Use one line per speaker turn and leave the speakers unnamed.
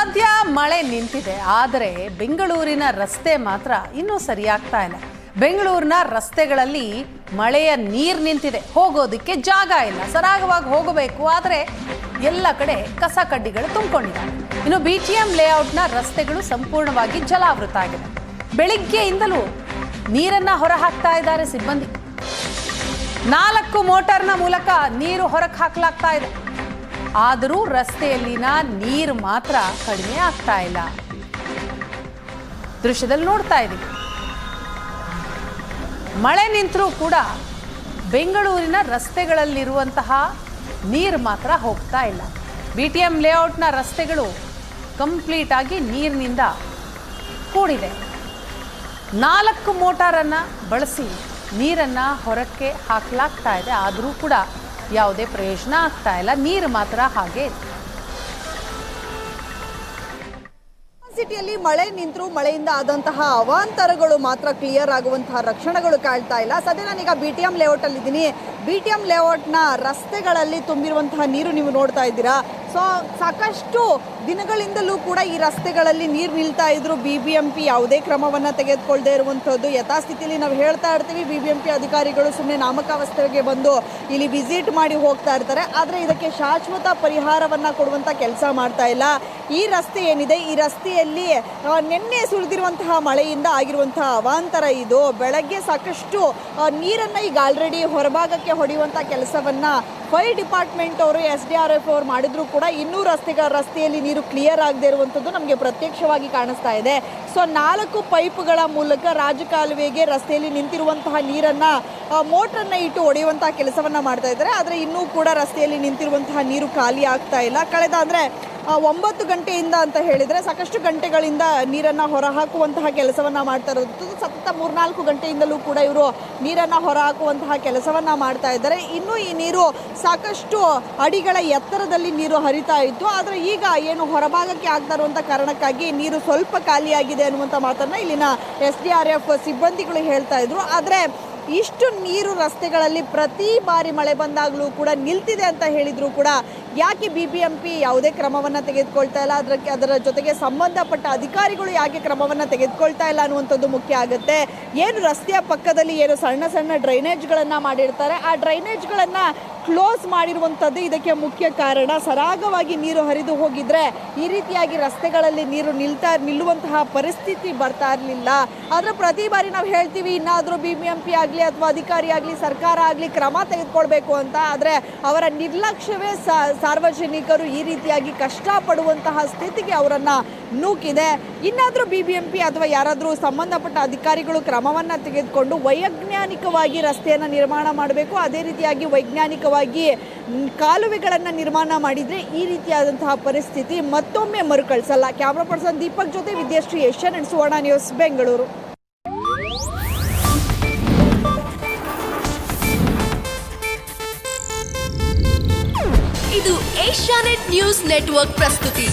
ಸದ್ಯ ಮಳೆ ನಿಂತಿದೆ, ಆದರೆ ಬೆಂಗಳೂರಿನ ರಸ್ತೆ ಮಾತ್ರ ಇನ್ನೂ ಸರಿಯಾಗ್ತಾ ಇಲ್ಲ. ಬೆಂಗಳೂರಿನ ರಸ್ತೆಗಳಲ್ಲಿ ಮಳೆಯ ನೀರು ನಿಂತಿದೆ, ಹೋಗೋದಕ್ಕೆ ಜಾಗ ಇಲ್ಲ. ಸರಾಗವಾಗಿ ಹೋಗಬೇಕು, ಆದರೆ ಎಲ್ಲ ಕಡೆ ಕಸ ಕಡ್ಡಿಗಳು ತುಂಬಿಕೊಂಡಿವೆ. ಇನ್ನು BTM ಲೇಔಟ್ನ ರಸ್ತೆಗಳು ಸಂಪೂರ್ಣವಾಗಿ ಜಲಾವೃತ ಆಗಿದೆ. ಬೆಳಿಗ್ಗೆಯಿಂದಲೂ ನೀರನ್ನ ಹೊರ ಹಾಕ್ತಾ ಇದ್ದಾರೆ ಸಿಬ್ಬಂದಿ. 4 ಮೋಟಾರ್ನ ಮೂಲಕ ನೀರು ಹೊರಗೆ ಹಾಕಲಾಗ್ತಾ ಇದೆ. ಆದರೂ ರಸ್ತೆಯಲ್ಲಿನ ನೀರು ಮಾತ್ರ ಕಡಿಮೆ ಆಗ್ತಾ ಇಲ್ಲ. ದೃಶ್ಯದಲ್ಲಿ ನೋಡ್ತಾ ಇದ್ದೀವಿ, ಮಳೆ ನಿಂತರೂ ಕೂಡ ಬೆಂಗಳೂರಿನ ರಸ್ತೆಗಳಲ್ಲಿರುವಂತಹ ನೀರು ಮಾತ್ರ ಹೋಗ್ತಾ ಇಲ್ಲ. BTM ಲೇಔಟ್ನ ರಸ್ತೆಗಳು ಕಂಪ್ಲೀಟ್ ಆಗಿ ನೀರಿನಿಂದ ಕೂಡಿದೆ. 4 ಮೋಟಾರನ್ನು ಬಳಸಿ ನೀರನ್ನು ಹೊರಕ್ಕೆ ಹಾಕಲಾಗ್ತಾ ಇದೆ. ಆದರೂ ಕೂಡ ಯಾವುದೇ ಪ್ರಯೋಜನ ಆಗ್ತಾ ಇಲ್ಲ, ನೀರು ಮಾತ್ರ ಹಾಗೆ.
ಸಿಟಿಯಲ್ಲಿ ಮಳೆ ನಿಂತರೂ ಮಳೆಯಿಂದ ಆದಂತಹ ಅವಾಂತರಗಳು ಮಾತ್ರ ಕ್ಲಿಯರ್ ಆಗುವಂತಹ ಲಕ್ಷಣಗಳು ಕಾಣ್ತಾ ಇಲ್ಲ. ಸದ್ಯ ನಾನೀಗ BTM ಲೇಔಟ್ ಅಲ್ಲಿ ಇದ್ದೀನಿ. BTM ಲೇಔಟ್ನ ರಸ್ತೆಗಳಲ್ಲಿ ತುಂಬಿರುವಂತಹ ನೀರು ನೀವು ನೋಡ್ತಾ ಇದ್ದೀರಾ. ಸಾಕಷ್ಟು ದಿನಗಳಿಂದಲೂ ಕೂಡ ಈ ರಸ್ತೆಗಳಲ್ಲಿ ನೀರು ನಿಲ್ತಾ ಇದ್ರು. BBMP ಯಾವುದೇ ಕ್ರಮವನ್ನು ತೆಗೆದುಕೊಳ್ಳದೆ ಇರುವಂಥದ್ದು ಯಥಾಸ್ಥಿತಿಯಲ್ಲಿ ನಾವು ಹೇಳ್ತಾ ಇರ್ತೀವಿ. BBMP ಅಧಿಕಾರಿಗಳು ಸುಮ್ಮನೆ ನಾಮಕಾವಸ್ಥೆಗೆ ಬಂದು ಇಲ್ಲಿ ವಿಸಿಟ್ ಮಾಡಿ ಹೋಗ್ತಾ ಇರ್ತಾರೆ, ಆದರೆ ಇದಕ್ಕೆ ಶಾಶ್ವತ ಪರಿಹಾರವನ್ನು ಕೊಡುವಂಥ ಕೆಲಸ ಮಾಡ್ತಾ ಇಲ್ಲ. ಈ ರಸ್ತೆ ಏನಿದೆ, ಈ ರಸ್ತೆಯಲ್ಲಿ ನಿನ್ನೆ ಸುರಿದಿರುವಂತಹ ಮಳೆಯಿಂದ ಆಗಿರುವಂತಹ ಅವಾಂತರ ಇದು. ಬೆಳಗ್ಗೆ ಸಾಕಷ್ಟು ನೀರನ್ನು ಈಗ ಆಲ್ರೆಡಿ ಹೊರಭಾಗಕ್ಕೆ ಹೊಡೆಯುವಂಥ ಕೆಲಸವನ್ನು ಫೈರ್ ಡಿಪಾರ್ಟ್ಮೆಂಟ್ ಅವರು SDRF ಅವರು ಮಾಡಿದ್ರು ಕೂಡ ಇನ್ನೂ ರಸ್ತೆಯಲ್ಲಿ ನೀರು ಕ್ಲಿಯರ್ ಆಗದೆ ಇರುವಂಥದ್ದು ನಮಗೆ ಪ್ರತ್ಯಕ್ಷವಾಗಿ ಕಾಣಿಸ್ತಾ ಇದೆ. 4 ಪೈಪ್ಗಳ ಮೂಲಕ ರಾಜಕಾಲುವೆಗೆ ರಸ್ತೆಯಲ್ಲಿ ನಿಂತಿರುವಂತಹ ನೀರನ್ನು ಮೋಟ್ರನ್ನ ಇಟ್ಟು ಹೊಡೆಯುವಂತಹ ಕೆಲಸವನ್ನು ಮಾಡ್ತಾ ಇದ್ದಾರೆ. ಆದರೆ ಇನ್ನೂ ಕೂಡ ರಸ್ತೆಯಲ್ಲಿ ನಿಂತಿರುವಂತಹ ನೀರು ಖಾಲಿ ಆಗ್ತಾ ಇಲ್ಲ. ಕಳೆದ 9 ಗಂಟೆಯಿಂದ ಅಂತ ಹೇಳಿದರೆ ಸಾಕಷ್ಟು ಗಂಟೆಗಳಿಂದ ನೀರನ್ನು ಹೊರಹಾಕುವಂತಹ ಕೆಲಸವನ್ನು ಮಾಡ್ತಾ ಇರೋದು. ಸತತ 3-4 ಗಂಟೆಯಿಂದಲೂ ಕೂಡ ಇವರು ನೀರನ್ನು ಹೊರಹಾಕುವಂತಹ ಕೆಲಸವನ್ನು ಮಾಡ್ತಾ ಇದ್ದಾರೆ. ಇನ್ನೂ ಈ ನೀರು ಸಾಕಷ್ಟು ಅಡಿಗಳ ಎತ್ತರದಲ್ಲಿ ನೀರು ಹರಿತಾ ಇತ್ತು. ಆದರೆ ಈಗ ಏನು ಹೊರಭಾಗಕ್ಕೆ ಆಗ್ತಾ ಇರುವಂಥ ಕಾರಣಕ್ಕಾಗಿ ನೀರು ಸ್ವಲ್ಪ ಖಾಲಿಯಾಗಿದೆ ಅನ್ನುವಂಥ ಮಾತನ್ನು ಇಲ್ಲಿನ SDRF ಸಿಬ್ಬಂದಿಗಳು ಹೇಳ್ತಾ ಇದ್ರು. ಆದರೆ ಇಷ್ಟು ನೀರು ರಸ್ತೆಗಳಲ್ಲಿ ಪ್ರತಿ ಬಾರಿ ಮಳೆ ಬಂದಾಗಲೂ ಕೂಡ ನಿಲ್ತಿದೆ ಅಂತ ಹೇಳಿದ್ರು ಕೂಡ ಯಾಕೆ BBMP ಯಾವುದೇ ಕ್ರಮವನ್ನು ತೆಗೆದುಕೊಳ್ತಾ ಇಲ್ಲ, ಅದರ ಜೊತೆಗೆ ಸಂಬಂಧಪಟ್ಟ ಅಧಿಕಾರಿಗಳು ಯಾಕೆ ಕ್ರಮವನ್ನು ತೆಗೆದುಕೊಳ್ತಾ ಇಲ್ಲ ಅನ್ನುವಂಥದ್ದು ಮುಖ್ಯ ಆಗುತ್ತೆ. ಏನು ರಸ್ತೆಯ ಪಕ್ಕದಲ್ಲಿ ಏನು ಸಣ್ಣ ಸಣ್ಣ ಡ್ರೈನೇಜ್ಗಳನ್ನು ಮಾಡಿರ್ತಾರೆ, ಆ ಡ್ರೈನೇಜ್ಗಳನ್ನು ಕ್ಲೋಸ್ ಮಾಡಿರುವಂಥದ್ದು ಇದಕ್ಕೆ ಮುಖ್ಯ ಕಾರಣ. ಸರಾಗವಾಗಿ ನೀರು ಹರಿದು ಹೋಗಿದ್ರೆ ಈ ರೀತಿಯಾಗಿ ರಸ್ತೆಗಳಲ್ಲಿ ನೀರು ನಿಲ್ಲುವಂತಹ ಪರಿಸ್ಥಿತಿ ಬರ್ತಾ ಇರಲಿಲ್ಲ. ಆದರೆ ಪ್ರತಿ ಬಾರಿ ನಾವು ಹೇಳ್ತೀವಿ ಇನ್ನಾದರೂ BBMP ಆಗಲಿ ಅಥವಾ ಅಧಿಕಾರಿ ಆಗಲಿ ಸರ್ಕಾರ ಆಗಲಿ ಕ್ರಮ ತೆಗೆದುಕೊಳ್ಬೇಕು ಅಂತ. ಆದರೆ ಅವರ ನಿರ್ಲಕ್ಷ್ಯವೇ ಸಾರ್ವಜನಿಕರು ಈ ರೀತಿಯಾಗಿ ಕಷ್ಟಪಡುವಂತಹ ಸ್ಥಿತಿಗೆ ಅವರನ್ನು ನೂಕಿದೆ. ಇನ್ನಾದರೂ BBMP ಅಥವಾ ಯಾರಾದರೂ ಸಂಬಂಧಪಟ್ಟ ಅಧಿಕಾರಿಗಳು ಕ್ರಮವನ್ನು ತೆಗೆದುಕೊಂಡು ವೈಜ್ಞಾನಿಕವಾಗಿ ರಸ್ತೆಯನ್ನು ನಿರ್ಮಾಣ ಮಾಡಬೇಕು. ಅದೇ ರೀತಿಯಾಗಿ ವೈಜ್ಞಾನಿಕವಾಗಿ ಕಾಲುವೆಗಳನ್ನು ನಿರ್ಮಾಣ ಮಾಡಿದರೆ ಈ ರೀತಿಯಾದಂತಹ ಪರಿಸ್ಥಿತಿ ಮತ್ತೊಮ್ಮೆ ಮರುಕಳಿಸಲ್ಲ. ಕ್ಯಾಮ್ರಾ ಪರ್ಸನ್ ದೀಪಕ್ ಜೊತೆ Vidyashree, Asian and Suvarna news, Bengaluru.
ಇದು ಏಷ್ಯಾನೆಟ್ ನ್ಯೂಸ್ ನೆಟ್ವರ್ಕ್ ಪ್ರಸ್ತುತಿ.